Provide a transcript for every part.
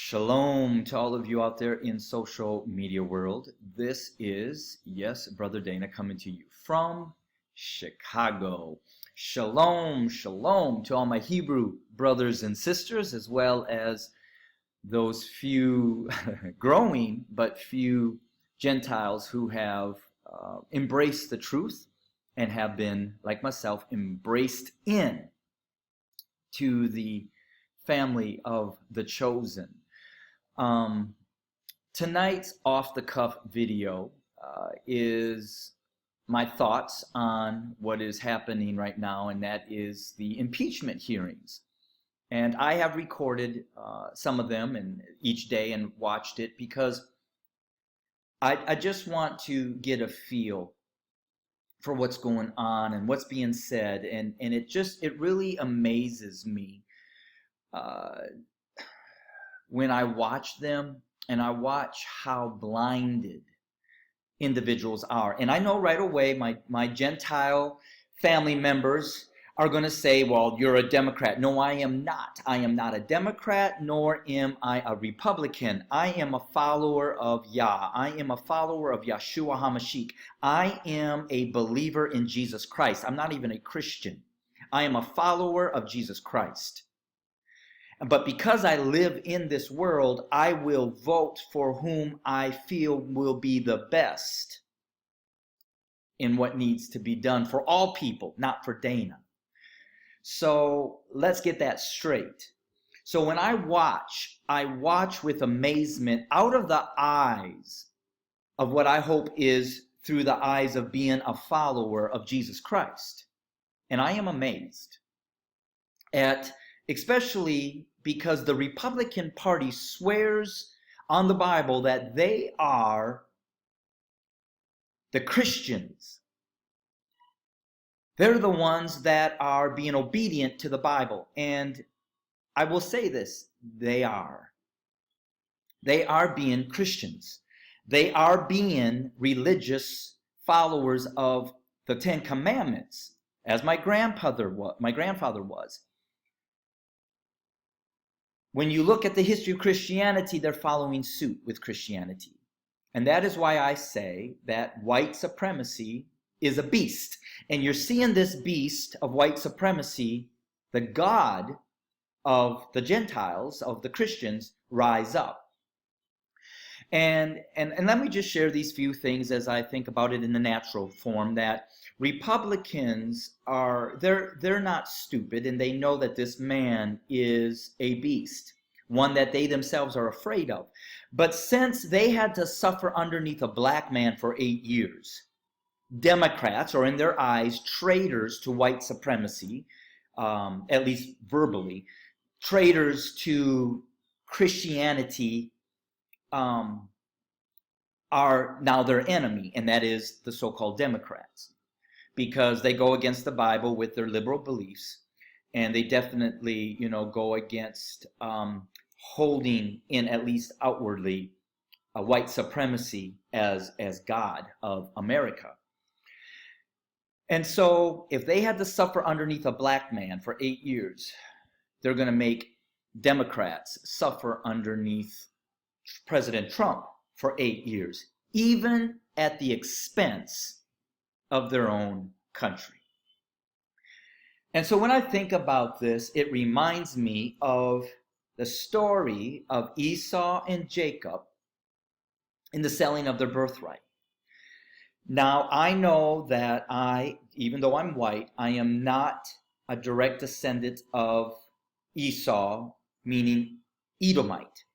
Shalom to all of you out there in social media world. This is, yes, Brother Dana coming to you from Chicago. Shalom, shalom to all my Hebrew brothers and sisters, as well as those few growing but few Gentiles who have embraced the truth and have been, like myself, embraced in to the family of the chosen. Tonight's off-the-cuff video is my thoughts on what is happening right now, and that is the impeachment hearings. And I have recorded some of them and each day and watched it because I just want to get a feel for what's going on and what's being said, and it really amazes me when I watch them and I watch how blinded individuals are. And I know right away my Gentile family members are going to say, well, you're a Democrat. No, I am not. I am not a Democrat, nor am I a Republican. I am a follower of Yah. I am a follower of Yeshua HaMashiach. I am a believer in Jesus Christ. I'm not even a Christian. I am a follower of Jesus Christ. But because I live in this world, I will vote for whom I feel will be the best in what needs to be done for all people, not for Dana. So let's get that straight. So when I watch with amazement out of the eyes of what I hope is through the eyes of being a follower of Jesus Christ. And I am amazed at, especially because the Republican Party swears on the Bible that they are the Christians. They're the ones that are being obedient to the Bible. And I will say this, they are. They are being Christians. They are being religious followers of the Ten Commandments, as my grandfather was. When you look at the history of Christianity, they're following suit with Christianity. And that is why I say that white supremacy is a beast. And you're seeing this beast of white supremacy, the God of the Gentiles, of the Christians, rise up. And let me just share these few things as I think about it in the natural form, that Republicans they're not stupid, and they know that this man is a beast, one that they themselves are afraid of. But since they had to suffer underneath a black man for 8 years, Democrats are in their eyes traitors to white supremacy, at least verbally, traitors to Christianity, are now their enemy, and that is the so-called Democrats, because they go against the Bible with their liberal beliefs, and they definitely, go against holding in, at least outwardly, white supremacy as God of America. And so if they had to suffer underneath a black man for 8 years, they're going to make Democrats suffer underneath President Trump for 8 years, even at the expense of their own country. And so when I think about this, it reminds me of the story of Esau and Jacob in the selling of their birthright. Now, I know that even though I'm white, I am not a direct descendant of Esau, meaning Edomite.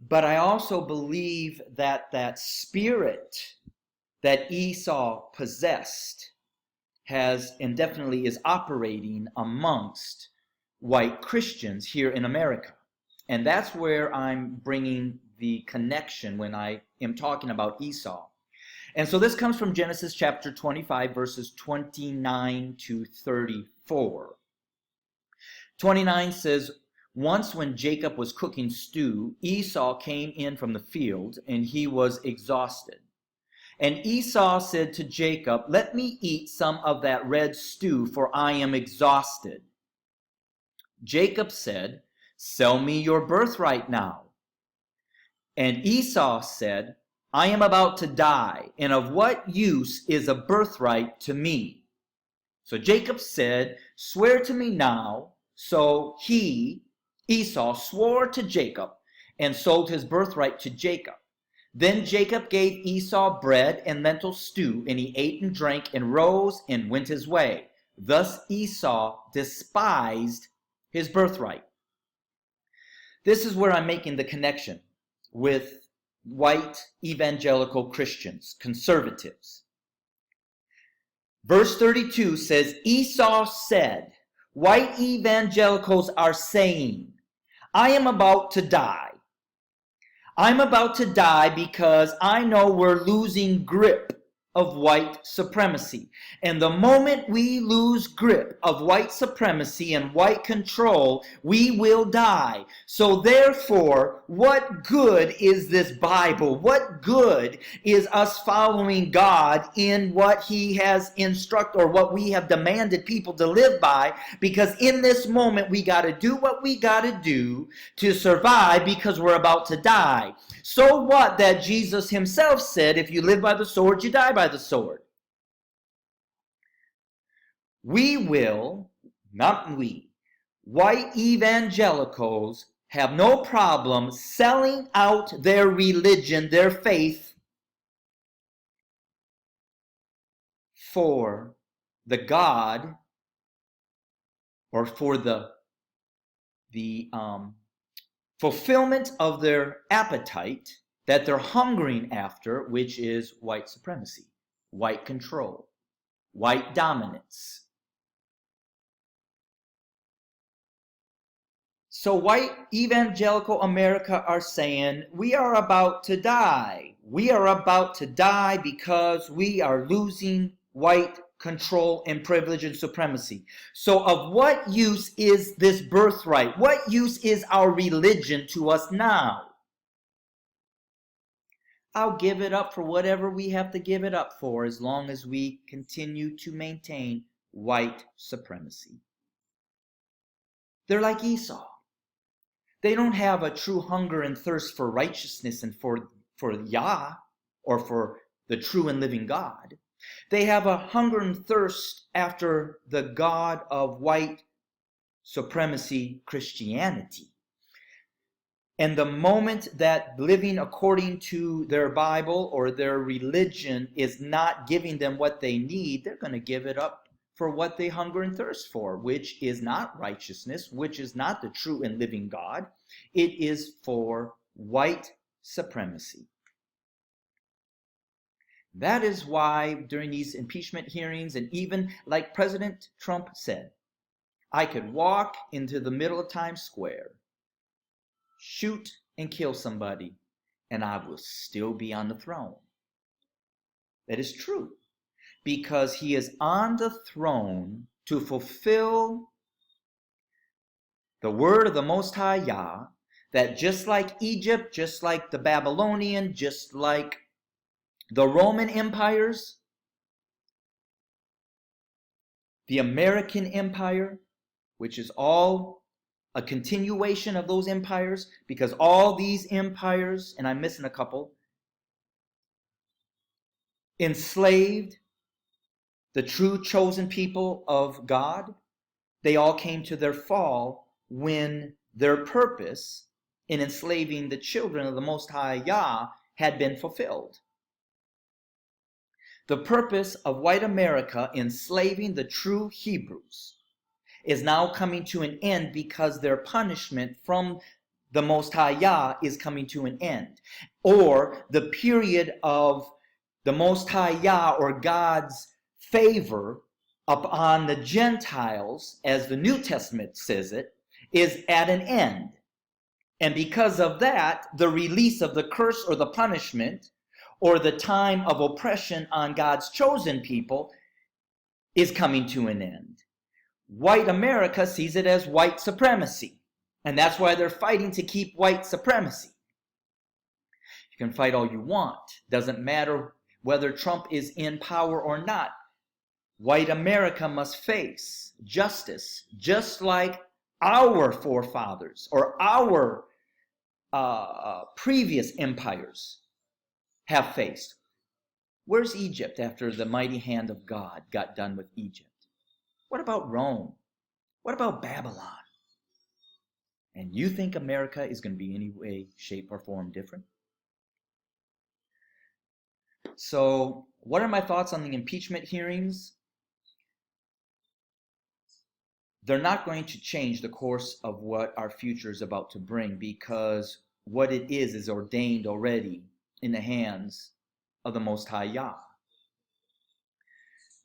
But I also believe that that spirit that Esau possessed has and definitely is operating amongst white Christians here in America. And that's where I'm bringing the connection when I am talking about Esau. And so this comes from Genesis chapter 25, verses 29 to 34. 29 says, once when Jacob was cooking stew, Esau came in from the field, and he was exhausted. And Esau said to Jacob, let me eat some of that red stew, for I am exhausted. Jacob said, Sell me your birthright now. And Esau said, I am about to die, and of what use is a birthright to me? So Jacob said, swear to me now. So Esau, swore to Jacob and sold his birthright to Jacob. Then Jacob gave Esau bread and lentil stew, and he ate and drank and rose and went his way. Thus Esau despised his birthright. This is where I'm making the connection with white evangelical Christians, conservatives. Verse 32 says, Esau said, white evangelicals are saying, I am about to die. I'm about to die because I know we're losing grip of white supremacy. And the moment we lose grip of white supremacy and white control, we will die. So therefore, what good is this Bible? What good is us following God in what he has instructed or what we have demanded people to live by? Because in this moment, we got to do what we got to do to survive because we're about to die. So what that Jesus himself said, if you live by the sword, you die by the sword. White evangelicals have no problem selling out their religion, their faith, for the God or for the fulfillment of their appetite that they're hungering after, which is white supremacy, white control, white dominance. So white evangelical America are saying, we are about to die. We are about to die because we are losing white control and privilege and supremacy. So of what use is this birthright? What use is our religion to us now? I'll give it up for whatever we have to give it up for as long as we continue to maintain white supremacy. They're like Esau. They don't have a true hunger and thirst for righteousness and for Yah or for the true and living God. They have a hunger and thirst after the God of white supremacy Christianity. And the moment that living according to their Bible or their religion is not giving them what they need, they're going to give it up for what they hunger and thirst for, which is not righteousness, which is not the true and living God. It is for white supremacy. That is why during these impeachment hearings, and even like President Trump said, I could walk into the middle of Times Square, shoot and kill somebody, and I will still be on the throne. That is true, because he is on the throne to fulfill the word of the Most High Yah, that just like Egypt, just like the Babylonian, just like the Roman empires, the American Empire, which is all a continuation of those empires, because all these empires, and I'm missing a couple, enslaved the true chosen people of God. They all came to their fall when their purpose in enslaving the children of the Most High Yah had been fulfilled. The purpose of white America enslaving the true Hebrews is now coming to an end because their punishment from the Most High Yah is coming to an end. Or the period of the Most High Yah or God's favor upon the Gentiles, as the New Testament says it, is at an end. And because of that, the release of the curse or the punishment or the time of oppression on God's chosen people is coming to an end. White America sees it as white supremacy. And that's why they're fighting to keep white supremacy. You can fight all you want. Doesn't matter whether Trump is in power or not. White America must face justice, just like our forefathers or our previous empires have faced. Where's Egypt after the mighty hand of God got done with Egypt? What about Rome? What about Babylon? And you think America is going to be any way, shape, or form different? So, what are my thoughts on the impeachment hearings? They're not going to change the course of what our future is about to bring, because what it is ordained already in the hands of the Most High Yah.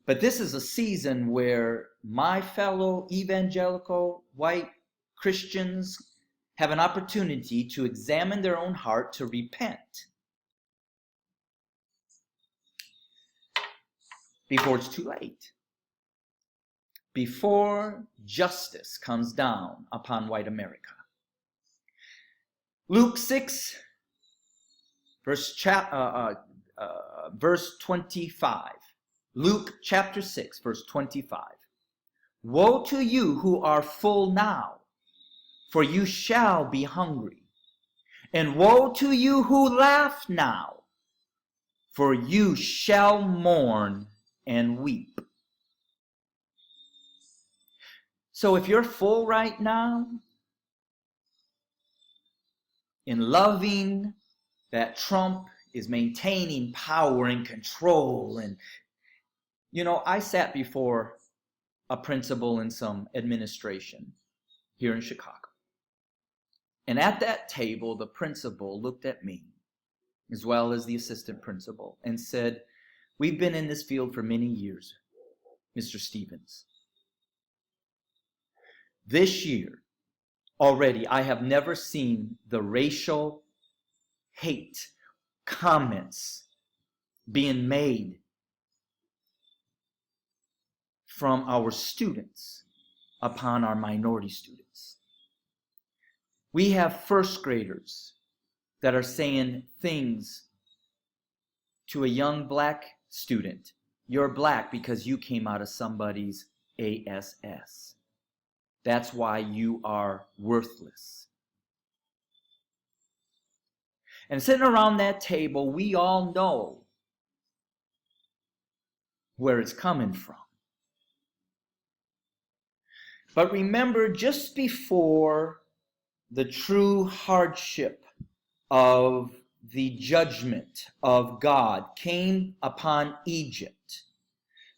But this is a season where my fellow evangelical white Christians have an opportunity to examine their own heart, to repent before it's too late, before justice comes down upon white America. Luke 6, verse 25. Luke chapter 6, verse 25. Woe to you who are full now, for you shall be hungry. And woe to you who laugh now, for you shall mourn and weep. So if you're full right now, in loving that Trump is maintaining power and control, and I sat before a principal in some administration here in Chicago. And at that table, the principal looked at me, as well as the assistant principal, and said, "We've been in this field for many years, Mr. Stevens. This year, already, I have never seen the racial hate comments being made from our students upon our minority students. We have first graders that are saying things to a young black student. You're black because you came out of somebody's ASS. That's why you are worthless." And sitting around that table, we all know where it's coming from. But remember, just before the true hardship of the judgment of God came upon Egypt,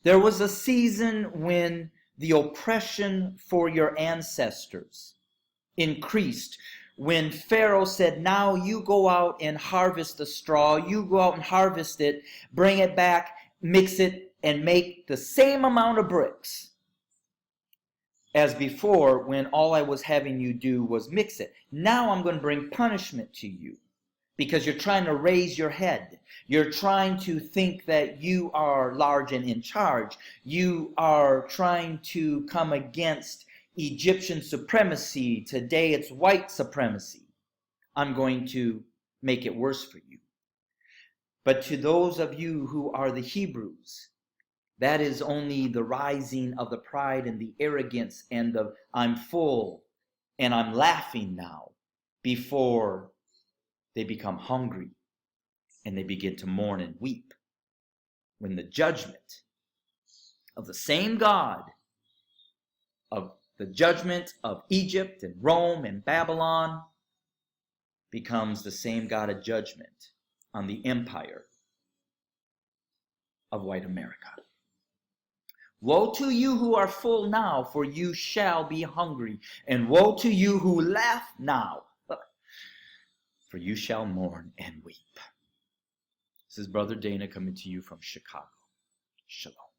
there was a season when the oppression for your ancestors increased, when Pharaoh said, "Now you go out and harvest the straw, you go out and harvest it, bring it back, mix it, and make the same amount of bricks as before, when all I was having you do was mix it. Now I'm going to bring punishment to you because you're trying to raise your head. You're trying to think that you are large and in charge. You are trying to come against Egyptian supremacy. Today it's white supremacy. I'm going to make it worse for you." But to those of you who are the Hebrews, that is only the rising of the pride and the arrogance and the "I'm full and I'm laughing now," before they become hungry and they begin to mourn and weep, when the judgment of the same God, of the judgment of Egypt and Rome and Babylon, becomes the same God of judgment on the empire of white America. Woe to you who are full now, for you shall be hungry. And woe to you who laugh now, for you shall mourn and weep. This is Brother Dana coming to you from Chicago. Shalom.